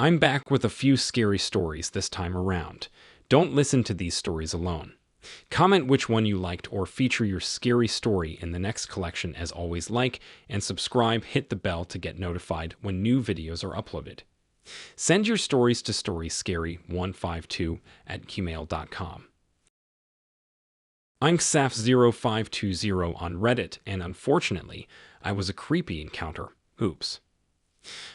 I'm back with a few scary stories this time around. Don't listen to these stories alone. Comment which one you liked or feature your scary story in the next collection. As always, like and subscribe, hit the bell to get notified when new videos are uploaded. Send your stories to storyscary152@gmail.com. I'm Sh0k1L0v3sW0m3n I on Reddit, and unfortunately, I was a creepy encounter. Oops.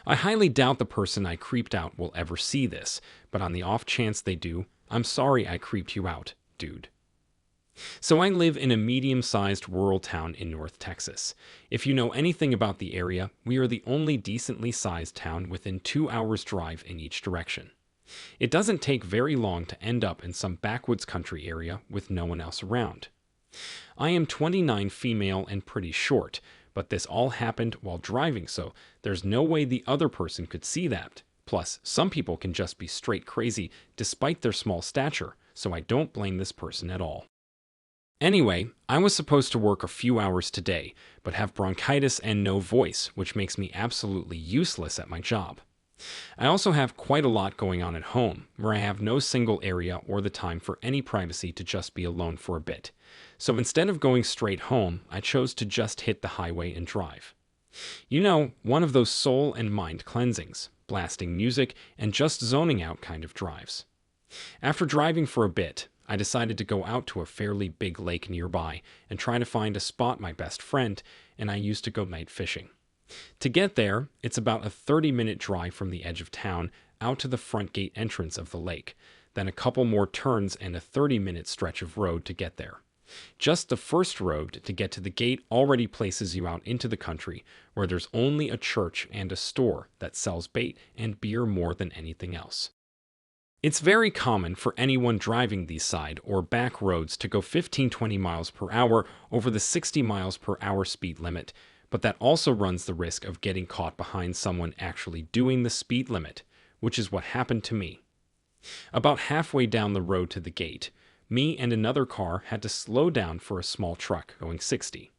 I highly doubt the person I creeped out will ever see this, but on the off chance they do, I'm sorry I creeped you out, dude. So I live in a medium-sized rural town in North Texas. If you know anything about the area, we are the only decently sized town within 2 hours drive in each direction. It doesn't take very long to end up in some backwoods country area with no one else around. I am 29, female, and pretty short, but this all happened while driving, so there's no way the other person could see that. Plus, some people can just be straight crazy despite their small stature, so I don't blame this person at all. Anyway, I was supposed to work a few hours today, but have bronchitis and no voice, which makes me absolutely useless at my job. I also have quite a lot going on at home, where I have no single area or the time for any privacy to just be alone for a bit. So instead of going straight home, I chose to just hit the highway and drive. You know, one of those soul and mind cleansings, blasting music and just zoning out kind of drives. After driving for a bit, I decided to go out to a fairly big lake nearby and try to find a spot my best friend and I used to go night fishing. To get there, it's about a 30-minute drive from the edge of town out to the front gate entrance of the lake, then a couple more turns and a 30-minute stretch of road to get there. Just the first road to get to the gate already places you out into the country, where there's only a church and a store that sells bait and beer more than anything else. It's very common for anyone driving these side or back roads to go 15-20 miles per hour over the 60 miles per hour speed limit, but that also runs the risk of getting caught behind someone actually doing the speed limit, which is what happened to me. About halfway down the road to the gate, me and another car had to slow down for a small truck going 60.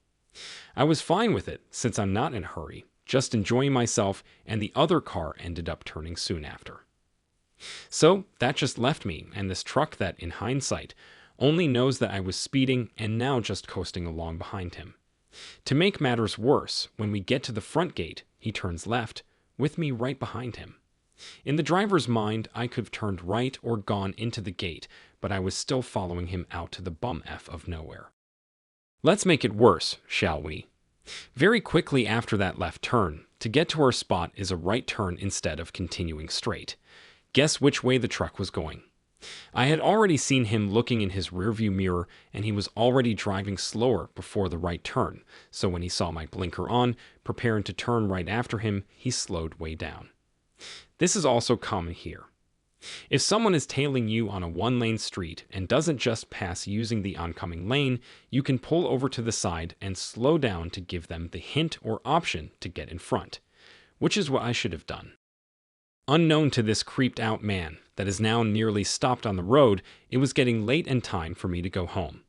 I was fine with it since I'm not in a hurry, just enjoying myself, and the other car ended up turning soon after. So that just left me and this truck that, in hindsight, only knows that I was speeding and now just coasting along behind him. To make matters worse, when we get to the front gate, he turns left, with me right behind him. In the driver's mind, I could have turned right or gone into the gate, but I was still following him out to the bum F of nowhere. Let's make it worse, shall we? Very quickly after that left turn, to get to our spot is a right turn instead of continuing straight. Guess which way the truck was going? I had already seen him looking in his rearview mirror, and he was already driving slower before the right turn, so when he saw my blinker on, preparing to turn right after him, he slowed way down. This is also common here. If someone is tailing you on a one-lane street and doesn't just pass using the oncoming lane, you can pull over to the side and slow down to give them the hint or option to get in front, which is what I should have done. Unknown to this creeped-out man that is now nearly stopped on the road, it was getting late and time for me to go home.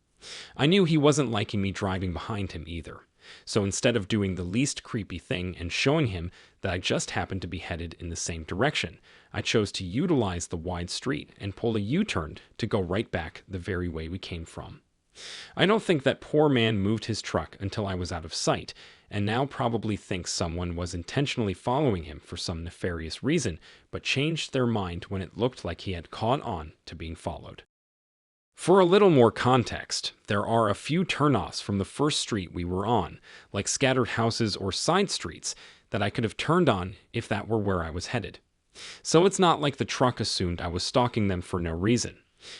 I knew he wasn't liking me driving behind him either, so instead of doing the least creepy thing and showing him that I just happened to be headed in the same direction, I chose to utilize the wide street and pull a U-turn to go right back the very way we came from. I don't think that poor man moved his truck until I was out of sight, and now probably thinks someone was intentionally following him for some nefarious reason, but changed their mind when it looked like he had caught on to being followed. For a little more context, there are a few turnoffs from the first street we were on, like scattered houses or side streets, that I could have turned on if that were where I was headed. So it's not like the truck assumed I was stalking them for no reason.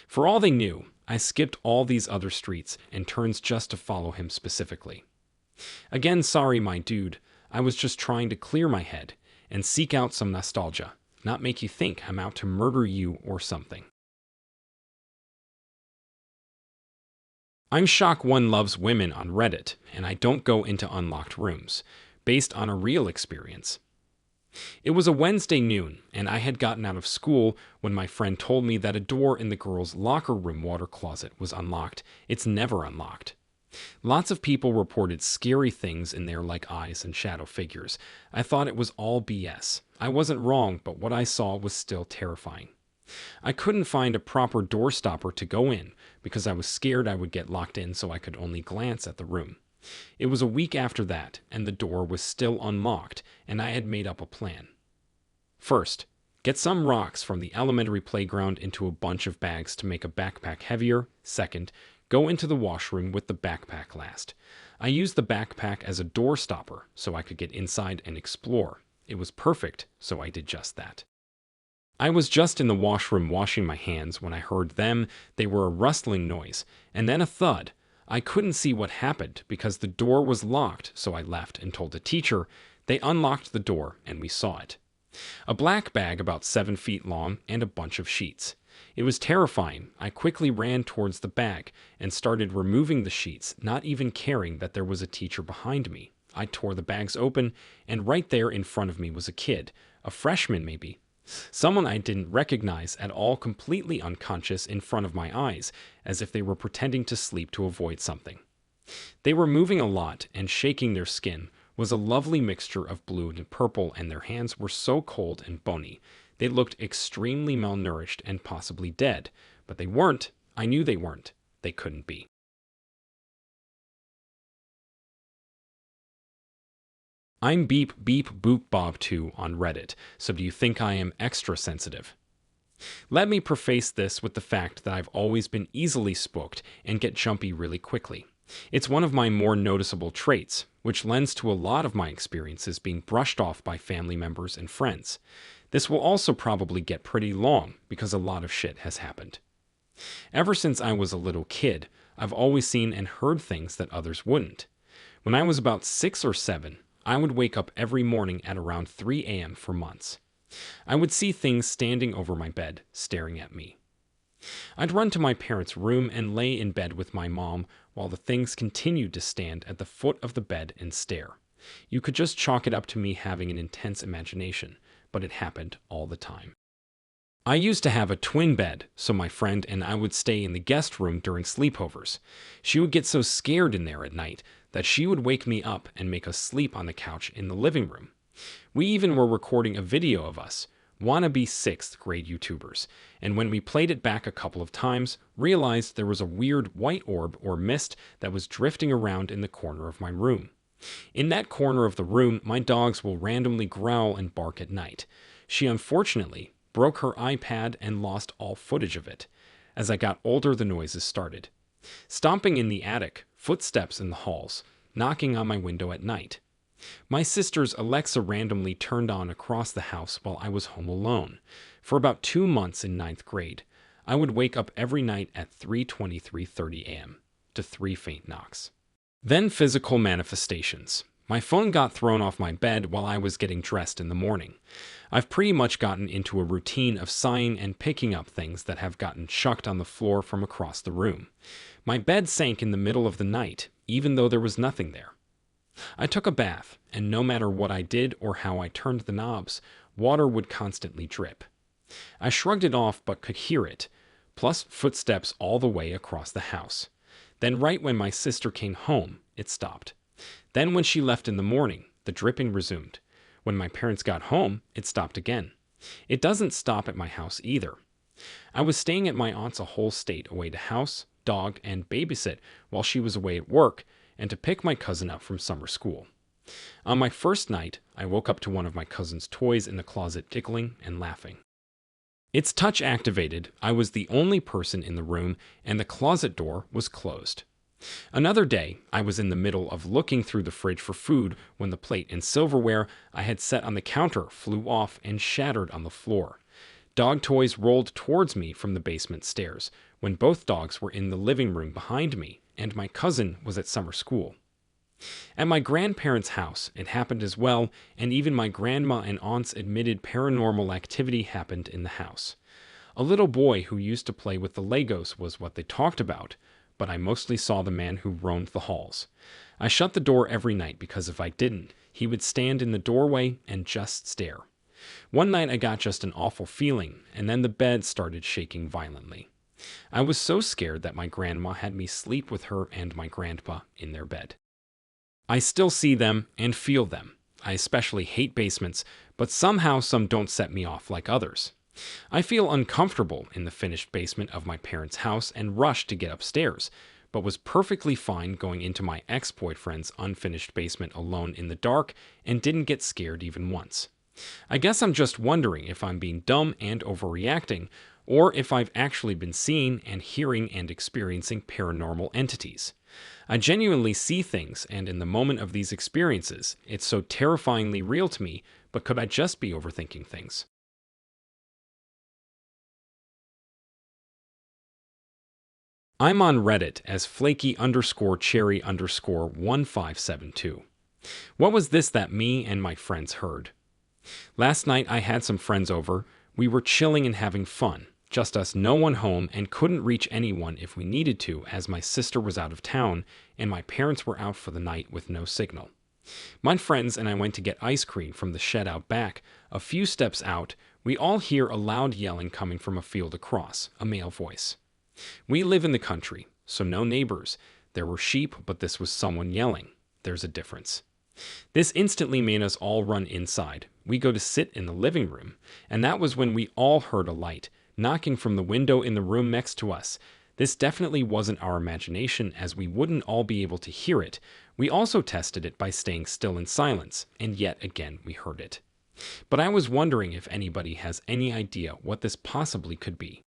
For all they knew, I skipped all these other streets and turns just to follow him specifically. Again, sorry, my dude. I was just trying to clear my head and seek out some nostalgia, not make you think I'm out to murder you or something. I'm Sh0k1L0v3sW0m3n on Reddit, and I don't go into unlocked rooms, based on a real experience. It was a Wednesday noon, and I had gotten out of school when my friend told me that a door in the girls' locker room water closet was unlocked. It's never unlocked. Lots of people reported scary things in there like eyes and shadow figures. I thought it was all BS. I wasn't wrong, but what I saw was still terrifying. I couldn't find a proper door stopper to go in because I was scared I would get locked in, so I could only glance at the room. It was a week after that, and the door was still unlocked, and I had made up a plan. First, get some rocks from the elementary playground into a bunch of bags to make a backpack heavier. Second, go into the washroom with the backpack last. I used the backpack as a door stopper so I could get inside and explore. It was perfect, so I did just that. I was just in the washroom washing my hands when I heard them. They were a rustling noise, and then a thud. I couldn't see what happened because the door was locked, so I left and told the teacher. They unlocked the door, and we saw it. A black bag about 7 feet long and a bunch of sheets. It was terrifying. I quickly ran towards the bag and started removing the sheets, not even caring that there was a teacher behind me. I tore the bags open, and right there in front of me was a kid, a freshman maybe. Someone I didn't recognize at all, completely unconscious in front of my eyes, as if they were pretending to sleep to avoid something. They were moving a lot, and shaking. Their skin was a lovely mixture of blue and purple, and their hands were so cold and bony. They looked extremely malnourished and possibly dead, but they weren't. I knew they weren't. They couldn't be. I'm beep beep boop bob 2 on Reddit, so do you think I am extra sensitive? Let me preface this with the fact that I've always been easily spooked and get jumpy really quickly. It's one of my more noticeable traits, which lends to a lot of my experiences being brushed off by family members and friends. This will also probably get pretty long because a lot of shit has happened. Ever since I was a little kid, I've always seen and heard things that others wouldn't. When I was about 6 or 7, I would wake up every morning at around 3 a.m. for months. I would see things standing over my bed, staring at me. I'd run to my parents' room and lay in bed with my mom while the things continued to stand at the foot of the bed and stare. You could just chalk it up to me having an intense imagination, but it happened all the time. I used to have a twin bed, so my friend and I would stay in the guest room during sleepovers. She would get so scared in there at night that she would wake me up and make us sleep on the couch in the living room. We even were recording a video of us, wannabe 6th grade YouTubers, and when we played it back a couple of times, realized there was a weird white orb or mist that was drifting around in the corner of my room. In that corner of the room, my dogs will randomly growl and bark at night. She unfortunately broke her iPad and lost all footage of it. As I got older, the noises started. Stomping in the attic, footsteps in the halls, knocking on my window at night. My sister's Alexa randomly turned on across the house while I was home alone. For about 2 months in 9th grade, I would wake up every night at 3:23:30 a.m. to 3 faint knocks. Then physical manifestations. My phone got thrown off my bed while I was getting dressed in the morning. I've pretty much gotten into a routine of sighing and picking up things that have gotten chucked on the floor from across the room. My bed sank in the middle of the night, even though there was nothing there. I took a bath, and no matter what I did or how I turned the knobs, water would constantly drip. I shrugged it off but could hear it, plus footsteps all the way across the house. Then right when my sister came home, it stopped. Then when she left in the morning, the dripping resumed. When my parents got home, it stopped again. It doesn't stop at my house either. I was staying at my aunt's a whole state away to house, dog, and babysit while she was away at work, and to pick my cousin up from summer school. On my first night, I woke up to one of my cousin's toys in the closet tickling and laughing. It's touch activated. I was the only person in the room, and the closet door was closed. Another day, I was in the middle of looking through the fridge for food when the plate and silverware I had set on the counter flew off and shattered on the floor. Dog toys rolled towards me from the basement stairs when both dogs were in the living room behind me, and my cousin was at summer school. At my grandparents' house, it happened as well, and even my grandma and aunts admitted paranormal activity happened in the house. A little boy who used to play with the Legos was what they talked about, but I mostly saw the man who roamed the halls. I shut the door every night because if I didn't, he would stand in the doorway and just stare. One night I got just an awful feeling, and then the bed started shaking violently. I was so scared that my grandma had me sleep with her and my grandpa in their bed. I still see them and feel them. I especially hate basements, but somehow some don't set me off like others. I feel uncomfortable in the finished basement of my parents' house and rush to get upstairs, but was perfectly fine going into my ex-boyfriend's unfinished basement alone in the dark and didn't get scared even once. I guess I'm just wondering if I'm being dumb and overreacting, or if I've actually been seeing and hearing and experiencing paranormal entities. I genuinely see things, and in the moment of these experiences, it's so terrifyingly real to me, but could I just be overthinking things? I'm on Reddit as flaky_cherry_1572. What was this that me and my friends heard? Last night I had some friends over. We were chilling and having fun. Just us, no one home, and couldn't reach anyone if we needed to as my sister was out of town and my parents were out for the night with no signal. My friends and I went to get ice cream from the shed out back. A few steps out, we all hear a loud yelling coming from a field across, a male voice. We live in the country, so no neighbors. There were sheep, but this was someone yelling. There's a difference. This instantly made us all run inside. We go to sit in the living room, and that was when we all heard a light knocking from the window in the room next to us. This definitely wasn't our imagination, as we wouldn't all be able to hear it. We also tested it by staying still in silence, and yet again we heard it. But I was wondering if anybody has any idea what this possibly could be.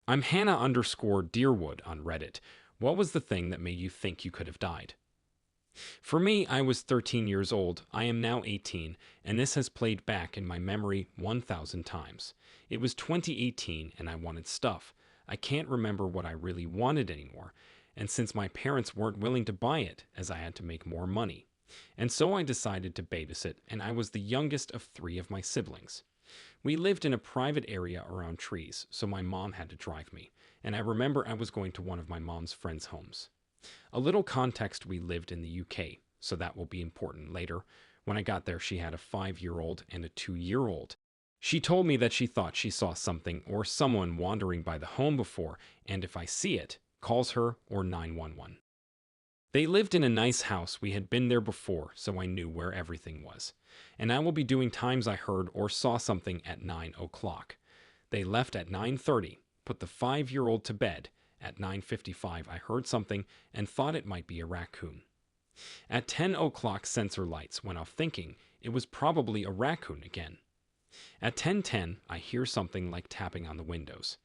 I'm Hannah_Deerwood on Reddit. What was the thing that made you think you could have died? For me, I was 13 years old. I am now 18, and this has played back in my memory 1,000 times. It was 2018, and I wanted stuff. I can't remember what I really wanted anymore, and since my parents weren't willing to buy it, as I had to make more money. And so I decided to babysit, and I was the youngest of 3 of my siblings. We lived in a private area around trees, so my mom had to drive me, and I remember I was going to one of my mom's friends' homes. A little context: we lived in the UK, so that will be important later. When I got there, she had a 5-year-old and a 2-year-old. She told me that she thought she saw something or someone wandering by the home before, and if I see it, calls her or 911. They lived in a nice house. We had been there before, so I knew where everything was. And I will be doing times I heard or saw something at 9 o'clock. They left at 9:30, put the 5-year-old to bed. At 9:55, I heard something and thought it might be a raccoon. At 10 o'clock, sensor lights went off, thinking it was probably a raccoon again. At 10:10, I hear something like tapping on the windows.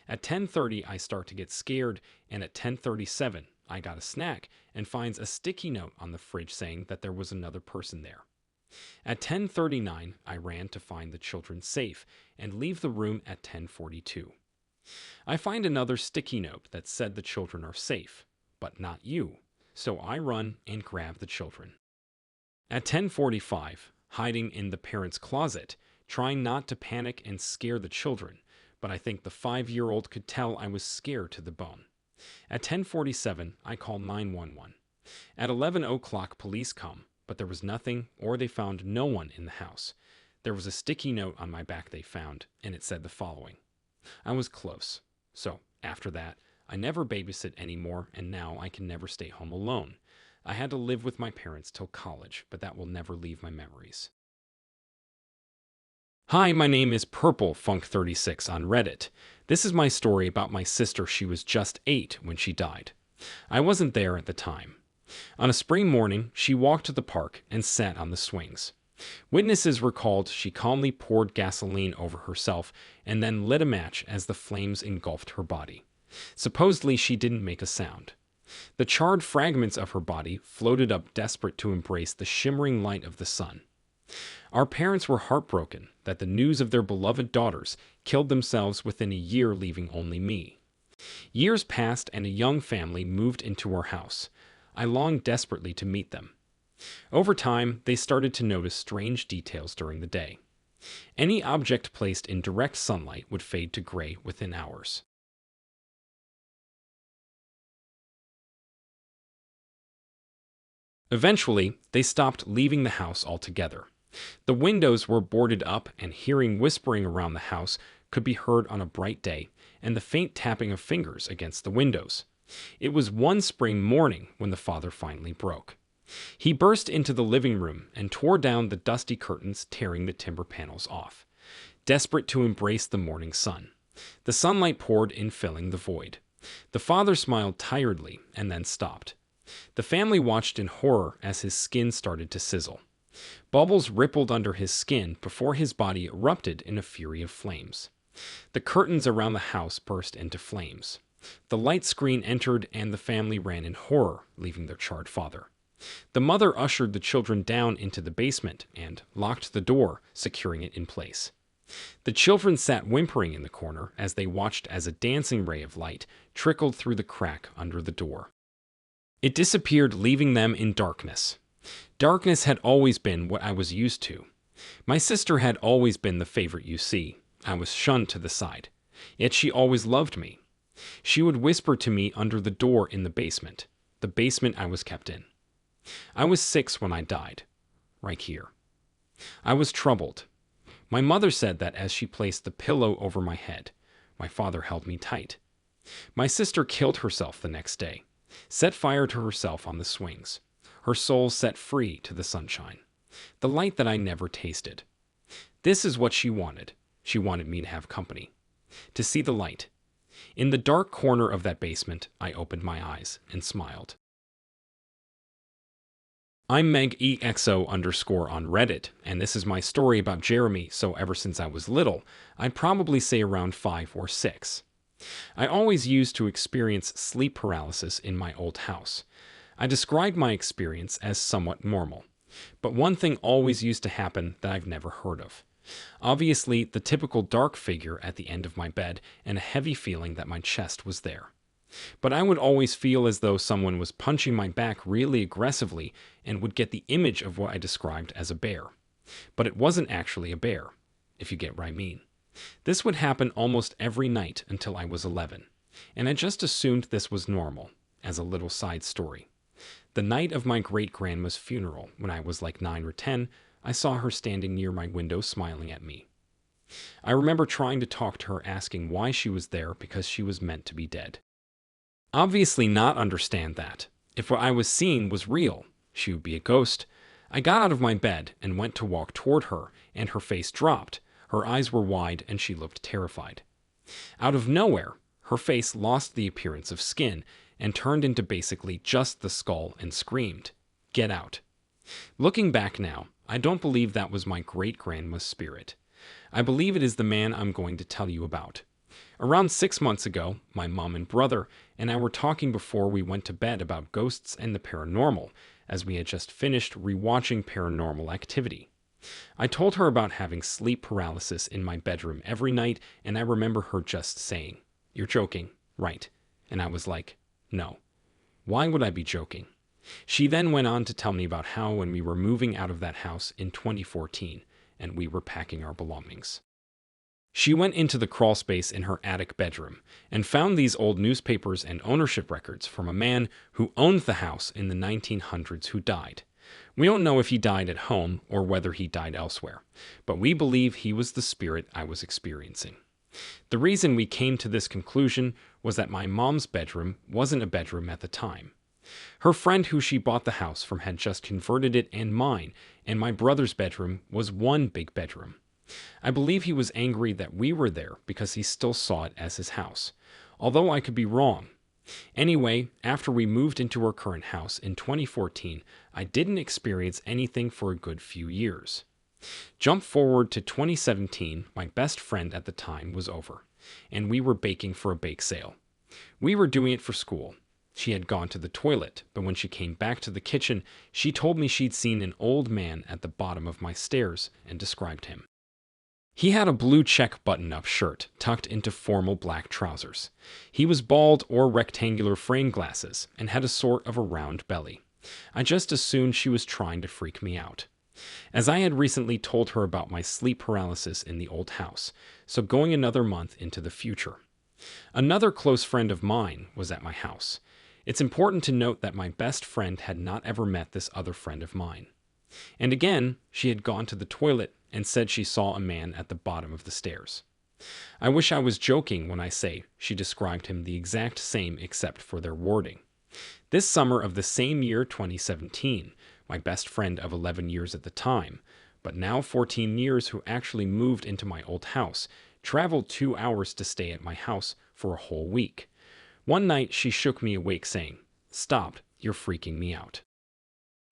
At 10:30, I start to get scared, and at 10:37, I got a snack and finds a sticky note on the fridge saying that there was another person there. At 10:39, I ran to find the children safe and leave the room at 10:42. I find another sticky note that said the children are safe, but not you, so I run and grab the children. At 10:45, hiding in the parents' closet, trying not to panic and scare the children, but I think the 5-year-old could tell I was scared to the bone. At 10:47, I call 911. At 11 o'clock, police come, but there was nothing, or they found no one in the house. There was a sticky note on my back they found, and it said the following: I was close. So, after that, I never babysit anymore, and now I can never stay home alone. I had to live with my parents till college, but that will never leave my memories. Hi, my name is Purplefunk36 on Reddit. This is my story about my sister. She was just 8 when she died. I wasn't there at the time. On a spring morning, she walked to the park and sat on the swings. Witnesses recalled she calmly poured gasoline over herself and then lit a match as the flames engulfed her body. Supposedly, she didn't make a sound. The charred fragments of her body floated up, desperate to embrace the shimmering light of the sun. Our parents were heartbroken that the news of their beloved daughters killed themselves within a year, leaving only me. Years passed and a young family moved into our house. I longed desperately to meet them. Over time, they started to notice strange details during the day. Any object placed in direct sunlight would fade to gray within hours. Eventually, they stopped leaving the house altogether. The windows were boarded up, and hearing whispering around the house could be heard on a bright day, and the faint tapping of fingers against the windows. It was one spring morning when the father finally broke. He burst into the living room and tore down the dusty curtains, tearing the timber panels off, desperate to embrace the morning sun. The sunlight poured in, filling the void. The father smiled tiredly and then stopped. The family watched in horror as his skin started to sizzle. Bubbles rippled under his skin before his body erupted in a fury of flames. The curtains around the house burst into flames. The light screen entered and the family ran in horror, leaving their charred father. The mother ushered the children down into the basement and locked the door, securing it in place. The children sat whimpering in the corner as they watched as a dancing ray of light trickled through the crack under the door. It disappeared, leaving them in darkness. Darkness had always been what I was used to. My sister had always been the favorite you see. I was shunned to the side. Yet she always loved me. She would whisper to me under the door in the basement I was kept in. I was 6 when I died. Right here. I was troubled. My mother said that as she placed the pillow over my head, my father held me tight. My sister killed herself the next day, set fire to herself on the swings, her soul set free to the sunshine, the light that I never tasted. This is what she wanted. She wanted me to have company, to see the light. In the dark corner of that basement, I opened my eyes and smiled. I'm MegEXO_ on Reddit, and this is my story about Jeremy. So ever since I was little, I'd probably say around 5 or 6. I always used to experience sleep paralysis in my old house. I described my experience as somewhat normal, but one thing always used to happen that I've never heard of. Obviously, the typical dark figure at the end of my bed and a heavy feeling that my chest was there. But I would always feel as though someone was punching my back really aggressively and would get the image of what I described as a bear. But it wasn't actually a bear, if you get what I mean. This would happen almost every night until I was 11, and I just assumed this was normal. As a little side story, the night of my great-grandma's funeral, when I was like 9 or 10, I saw her standing near my window smiling at me. I remember trying to talk to her, asking why she was there because she was meant to be dead. Obviously not understand that. If what I was seeing was real, she would be a ghost. I got out of my bed and went to walk toward her, and her face dropped. Her eyes were wide and she looked terrified. Out of nowhere, her face lost the appearance of skin and turned into basically just the skull and screamed, "Get out." Looking back now, I don't believe that was my great-grandma's spirit. I believe it is the man I'm going to tell you about. Around 6 months ago, my mom and brother and I were talking before we went to bed about ghosts and the paranormal, as we had just finished rewatching Paranormal Activity. I told her about having sleep paralysis in my bedroom every night, and I remember her just saying, "You're joking, right?" And I was like, "No. Why would I be joking?" She then went on to tell me about how when we were moving out of that house in 2014, and we were packing our belongings, she went into the crawl space in her attic bedroom and found these old newspapers and ownership records from a man who owned the house in the 1900s who died. We don't know if he died at home or whether he died elsewhere, but we believe he was the spirit I was experiencing. The reason we came to this conclusion was that my mom's bedroom wasn't a bedroom at the time. Her friend who she bought the house from had just converted it, and mine and my brother's bedroom was one big bedroom. I believe he was angry that we were there because he still saw it as his house, although I could be wrong. Anyway, after we moved into our current house in 2014, I didn't experience anything for a good few years. Jump forward to 2017, my best friend at the time was over, and we were baking for a bake sale. We were doing it for school. She had gone to the toilet, but when she came back to the kitchen, she told me she'd seen an old man at the bottom of my stairs and described him. He had a blue check button-up shirt tucked into formal black trousers. He was bald or rectangular frame glasses and had a sort of a round belly. I just assumed she was trying to freak me out, as I had recently told her about my sleep paralysis in the old house, so going another month into the future. Another close friend of mine was at my house. It's important to note that my best friend had not ever met this other friend of mine. And again, she had gone to the toilet and said she saw a man at the bottom of the stairs. I wish I was joking when I say she described him the exact same except for their wording. This summer of the same year, 2017, my best friend of 11 years at the time, but now 14 years, who actually moved into my old house, traveled 2 hours to stay at my house for a whole week. One night, she shook me awake saying, "Stop, you're freaking me out."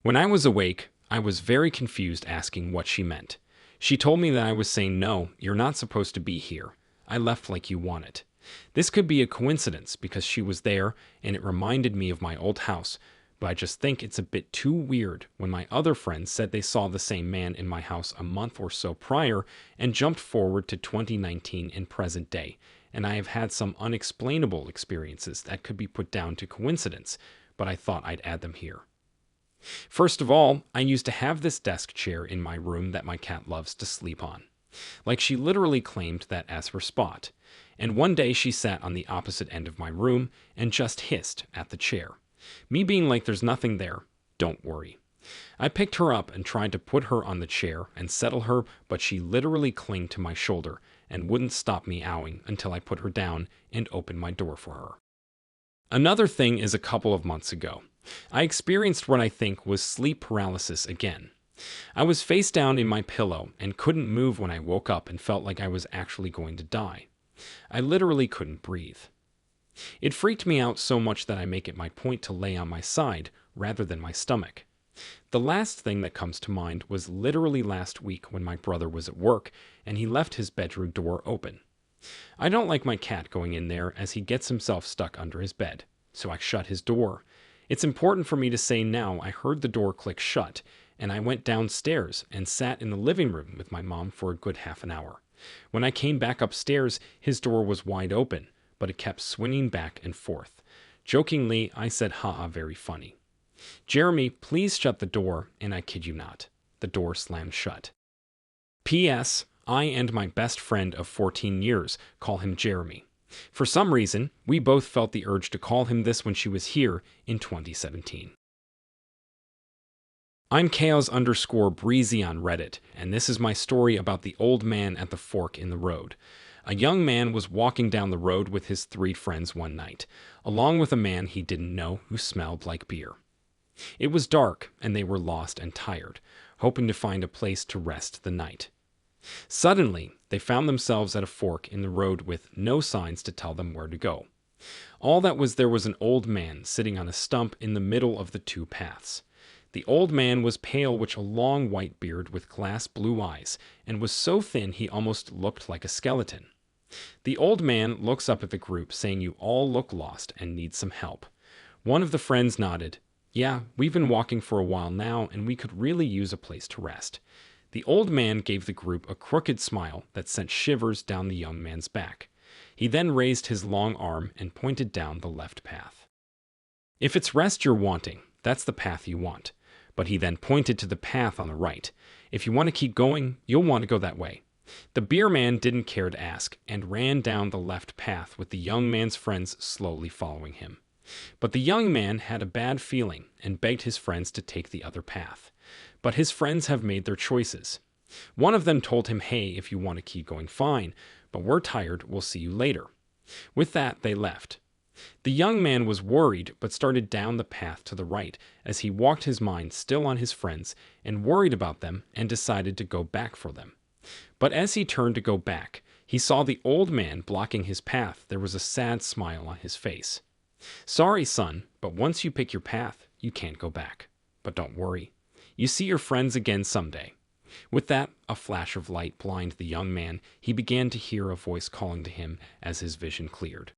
When I was awake, I was very confused, asking what she meant. She told me that I was saying, "No, you're not supposed to be here. I left like you wanted." This could be a coincidence because she was there and it reminded me of my old house, but I just think it's a bit too weird when my other friends said they saw the same man in my house a month or so prior and jumped forward to 2019 in present day, and I have had some unexplainable experiences that could be put down to coincidence, but I thought I'd add them here. First of all, I used to have this desk chair in my room that my cat loves to sleep on. Like, she literally claimed that as her spot. And one day she sat on the opposite end of my room and just hissed at the chair. Me being like, "There's nothing there. Don't worry." I picked her up and tried to put her on the chair and settle her, but she literally clung to my shoulder and wouldn't stop meowing until I put her down and opened my door for her. Another thing is, a couple of months ago, I experienced what I think was sleep paralysis again. I was face down in my pillow and couldn't move when I woke up and felt like I was actually going to die. I literally couldn't breathe. It freaked me out so much that I make it my point to lay on my side rather than my stomach. The last thing that comes to mind was literally last week when my brother was at work and he left his bedroom door open. I don't like my cat going in there as he gets himself stuck under his bed, so I shut his door. It's important for me to say now I heard the door click shut, and I went downstairs and sat in the living room with my mom for a good half an hour. When I came back upstairs, his door was wide open, but it kept swinging back and forth. Jokingly, I said, "Haha, very funny. Jeremy, please shut the door," and I kid you not, the door slammed shut. P.S. I and my best friend of 14 years call him Jeremy. For some reason, we both felt the urge to call him this when she was here in 2017. I'm chaos_breezy on Reddit, and this is my story about the old man at the fork in the road. A young man was walking down the road with his 3 friends one night, along with a man he didn't know who smelled like beer. It was dark, and they were lost and tired, hoping to find a place to rest the night. Suddenly, they found themselves at a fork in the road with no signs to tell them where to go. All that was there was an old man sitting on a stump in the middle of the 2 paths. The old man was pale, with a long white beard with glass blue eyes, and was so thin he almost looked like a skeleton. The old man looks up at the group, saying, "You all look lost and need some help." One of the friends nodded. "Yeah, we've been walking for a while now, and we could really use a place to rest." The old man gave the group a crooked smile that sent shivers down the young man's back. He then raised his long arm and pointed down the left path. "If it's rest you're wanting, that's the path you want." But he then pointed to the path on the right. "If you want to keep going, you'll want to go that way." The beer man didn't care to ask and ran down the left path with the young man's friends slowly following him. But the young man had a bad feeling and begged his friends to take the other path. But his friends have made their choices. One of them told him, "Hey, if you want to keep going, fine, but we're tired, we'll see you later." With that, they left. The young man was worried, but started down the path to the right as he walked, his mind still on his friends and worried about them, and decided to go back for them. But as he turned to go back, he saw the old man blocking his path. There was a sad smile on his face. "Sorry, son, but once you pick your path, you can't go back. But don't worry. You see your friends again someday." With that, a flash of light blinded the young man. He began to hear a voice calling to him as his vision cleared.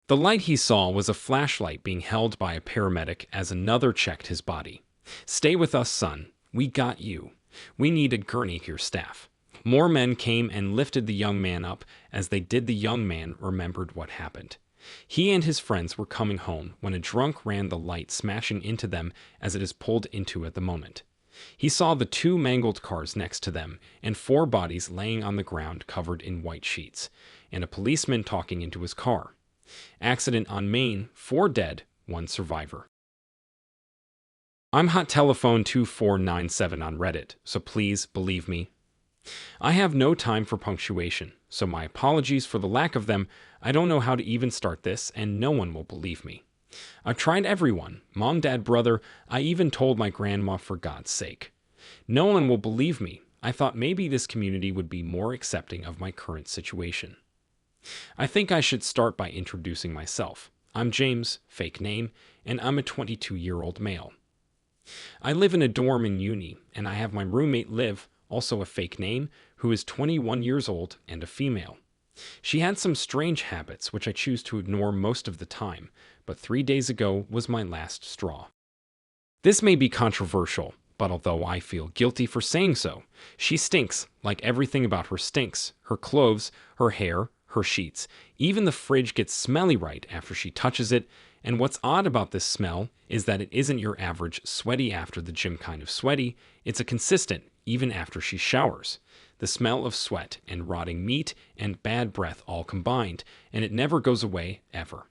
The light he saw was a flashlight being held by a paramedic as another checked his body. "Stay with us, son. We got you. We need a gurney here, staff." More men came and lifted the young man up. As they did, the young man remembered what happened. He and his friends were coming home when a drunk ran the light, smashing into them as it is pulled into at the moment. He saw the 2 mangled cars next to them and 4 bodies laying on the ground covered in white sheets, and a policeman talking into his car. Accident on Main, 4 dead, 1 survivor. I'm HotTelephone2497 on Reddit, so please believe me. I have no time for punctuation, so my apologies for the lack of them. I don't know how to even start this, and no one will believe me. I've tried everyone, mom, dad, brother. I even told my grandma, for God's sake. No one will believe me. I thought maybe this community would be more accepting of my current situation. I think I should start by introducing myself. I'm James, fake name, and I'm a 22-year-old male. I live in a dorm in uni, and I have my roommate Liv, also a fake name, who is 21 years old and a female. She had some strange habits which I choose to ignore most of the time, but 3 days ago was my last straw. This may be controversial, but although I feel guilty for saying so, she stinks. Like everything about her stinks. Her clothes, her hair, her sheets. Even the fridge gets smelly right after she touches it, and what's odd about this smell is that it isn't your average sweaty after the gym kind of sweaty. It's a consistent, even after she showers. The smell of sweat and rotting meat and bad breath all combined, and it never goes away, ever.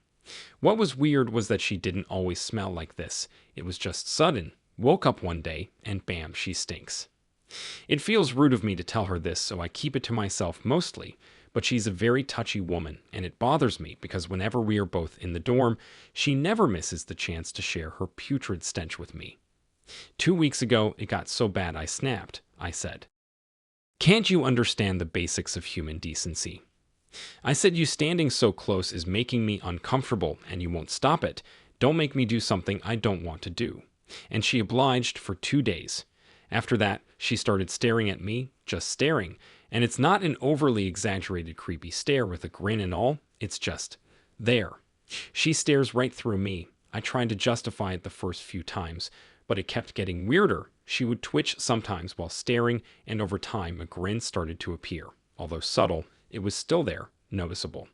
What was weird was that she didn't always smell like this. It was just sudden. Woke up one day, and bam, she stinks. It feels rude of me to tell her this, so I keep it to myself mostly, but she's a very touchy woman, and it bothers me because whenever we are both in the dorm, she never misses the chance to share her putrid stench with me. 2 weeks ago, it got so bad I snapped. I said, "Can't you understand the basics of human decency?" I said, "You standing so close is making me uncomfortable, and you won't stop it. Don't make me do something I don't want to do." And she obliged for 2 days. After that, she started staring at me, just staring. And it's not an overly exaggerated creepy stare with a grin and all, it's just there. She stares right through me. I tried to justify it the first few times, but it kept getting weirder. She would twitch sometimes while staring, and over time a grin started to appear. Although subtle, it was still there, noticeable.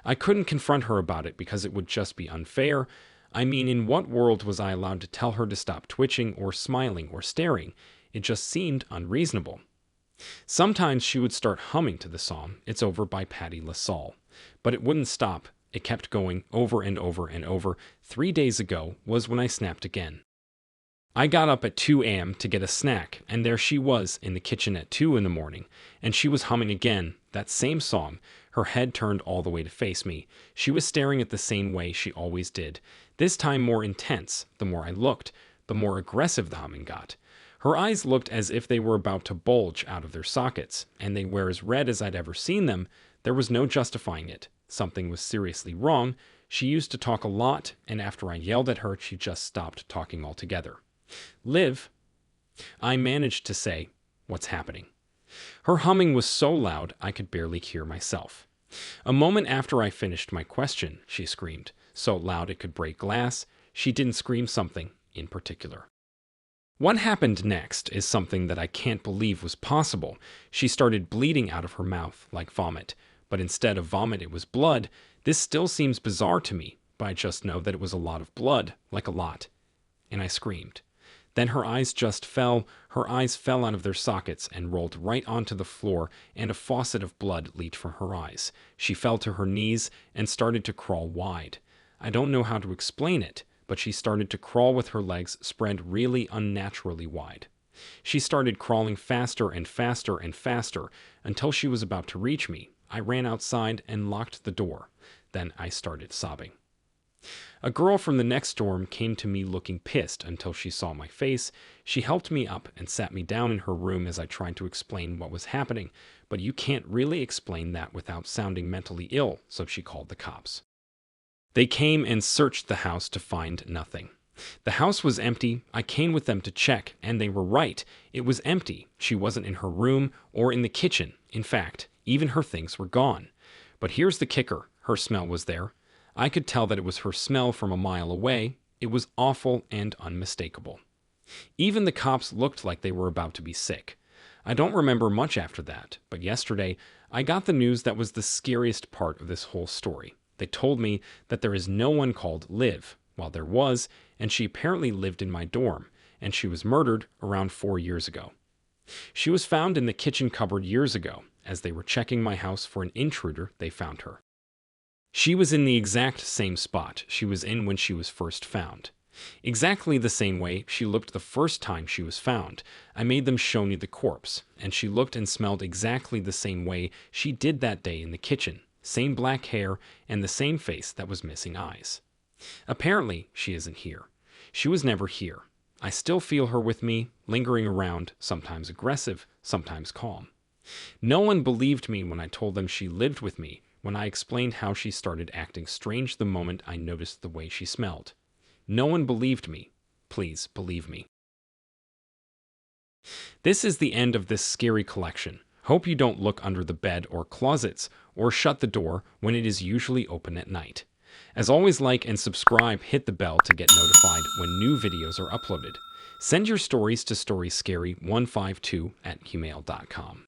I couldn't confront her about it because it would just be unfair. I mean, in what world was I allowed to tell her to stop twitching or smiling or staring? It just seemed unreasonable. Sometimes she would start humming to the song "It's Over" by Patti LaSalle, but it wouldn't stop. It kept going over and over and over. 3 days ago was when I snapped again. I got up at 2 a.m. to get a snack, and there she was in the kitchen at 2 in the morning, and she was humming again, that same song, her head turned all the way to face me. She was staring at the same way she always did, this time more intense. The more I looked, the more aggressive the humming got. Her eyes looked as if they were about to bulge out of their sockets, and they were as red as I'd ever seen them. There was no justifying it. Something was seriously wrong. She used to talk a lot, and after I yelled at her, she just stopped talking altogether. "Liv," I managed to say, "what's happening?" Her humming was so loud I could barely hear myself. A moment after I finished my question, she screamed, so loud it could break glass. She didn't scream something in particular. What happened next is something that I can't believe was possible. She started bleeding out of her mouth like vomit, but instead of vomit it was blood. This still seems bizarre to me, but I just know that it was a lot of blood, like a lot. And I screamed. Then her eyes just fell. Her eyes fell out of their sockets and rolled right onto the floor, and a faucet of blood leaked from her eyes. She fell to her knees and started to crawl wide. I don't know how to explain it, but she started to crawl with her legs spread really unnaturally wide. She started crawling faster and faster and faster until she was about to reach me. I ran outside and locked the door. Then I started sobbing. A girl from the next dorm came to me looking pissed until she saw my face. She helped me up and sat me down in her room as I tried to explain what was happening, but you can't really explain that without sounding mentally ill, so she called the cops. They came and searched the house to find nothing. The house was empty. I came with them to check, and they were right. It was empty. She wasn't in her room or in the kitchen. In fact, even her things were gone. But here's the kicker. Her smell was there. I could tell that it was her smell from a mile away. It was awful and unmistakable. Even the cops looked like they were about to be sick. I don't remember much after that, but yesterday I got the news that was the scariest part of this whole story. They told me that there is no one called Liv. Well, there was, and she apparently lived in my dorm, and she was murdered around 4 years ago. She was found in the kitchen cupboard years ago. As they were checking my house for an intruder, they found her. She was in the exact same spot she was in when she was first found. Exactly the same way she looked the first time she was found. I made them show me the corpse, and she looked and smelled exactly the same way she did that day in the kitchen. Same black hair and the same face that was missing eyes. Apparently, she isn't here. She was never here. I still feel her with me, lingering around, sometimes aggressive, sometimes calm. No one believed me when I told them she lived with me, when I explained how she started acting strange the moment I noticed the way she smelled. No one believed me. Please believe me. This is the end of this scary collection. Hope you don't look under the bed or closets, or shut the door when it is usually open at night. As always, like and subscribe, hit the bell to get notified when new videos are uploaded. Send your stories to storyscary152@gmail.com.